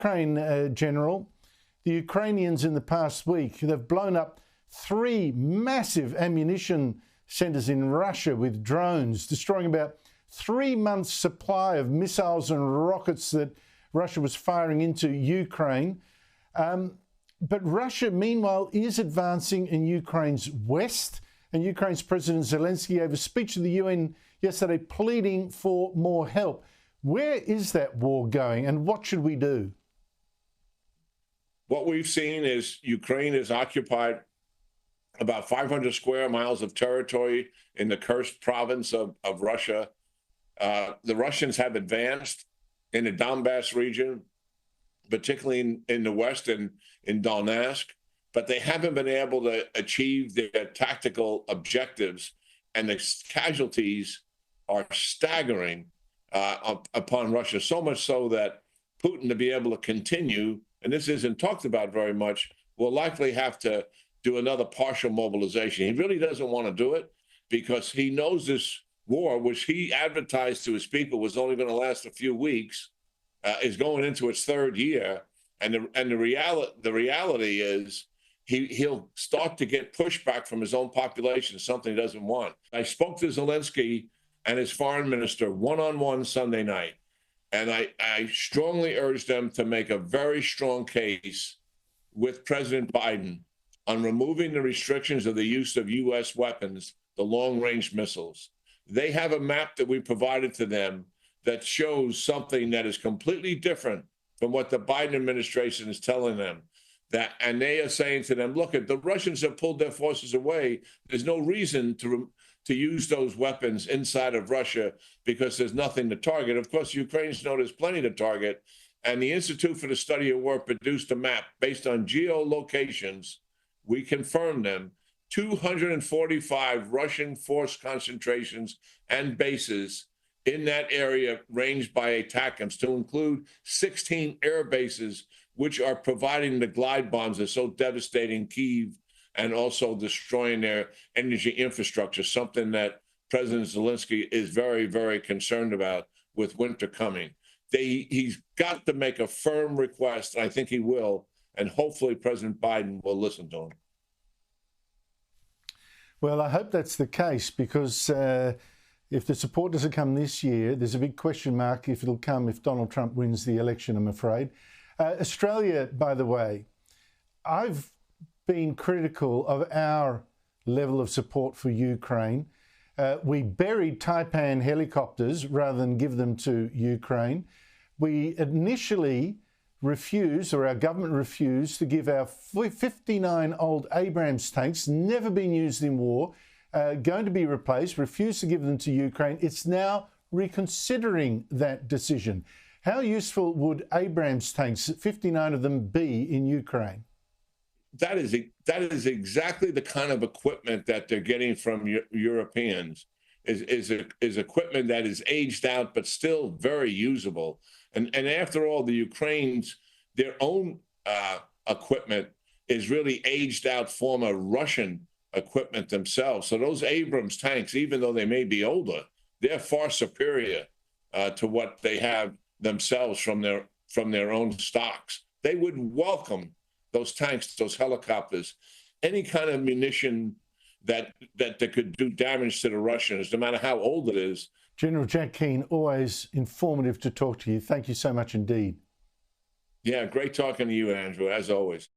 Ukraine, General, the Ukrainians in the past week, they've blown up 3 massive ammunition centres in Russia with drones, destroying about 3 months' supply of missiles and rockets that Russia was firing into Ukraine. But Russia, meanwhile, is advancing in Ukraine's west, and Ukraine's President Zelensky gave a speech to the UN yesterday pleading for more help. Where is that war going, and what should we do? What we've seen is Ukraine has occupied about 500 square miles of territory in the Kursk province of Russia. The Russians have advanced in the Donbass region, particularly in the west and in Donetsk, but they haven't been able to achieve their tactical objectives, and the casualties are staggering upon Russia, so much so that Putin, to be able to continue, and this isn't talked about very much, will likely have to do another partial mobilization. He really doesn't want to do it because he knows this war, which he advertised to his people was only going to last a few weeks, is going into its 3rd year. And the reality is he'll start to get pushback from his own population, something he doesn't want. I spoke to Zelensky and his foreign minister one-on-one Sunday night, and I strongly urged them to make a very strong case with President Biden on removing the restrictions of the use of U.S. weapons, the long-range missiles. They have a map that we provided to them that shows something that is completely different from what the Biden administration is telling them. And they are saying to them, look, the Russians have pulled their forces away. There's no reason to use those weapons inside of Russia because there's nothing to target. Of course, Ukrainians know there's plenty to target. And the Institute for the Study of War produced a map based on geolocations. We confirmed them. 245 Russian force concentrations and bases in that area ranged by ATACMS, to include 16 air bases, which are providing the glide bombs that are so devastating Kyiv and also destroying their energy infrastructure, something that President Zelensky is very, very concerned about with winter coming. He's got to make a firm request, and I think he will, and hopefully President Biden will listen to him. Well, I hope that's the case, because if the support doesn't come this year, there's a big question mark if it'll come if Donald Trump wins the election, I'm afraid. Australia, by the way, I've been critical of our level of support for Ukraine. We buried Taipan helicopters rather than give them to Ukraine. We initially refused, or our government refused, to give our 59 old Abrams tanks, never been used in war, going to be replaced, refused to give them to Ukraine. It's now reconsidering that decision. How useful would Abrams tanks, 59 of them, be in Ukraine? That is exactly the kind of equipment that they're getting from Europeans, is equipment that is aged out but still very usable. And after all, the Ukrainians, their own equipment is really aged out former Russian equipment themselves. So those Abrams tanks, even though they may be older, they're far superior to what they have themselves from their own stocks. They would welcome those tanks, those helicopters, any kind of munition that could do damage to the Russians, no matter how old it is. General Jack Keane, always informative to talk to you. Thank you so much indeed. Yeah, great talking to you, Andrew, as always.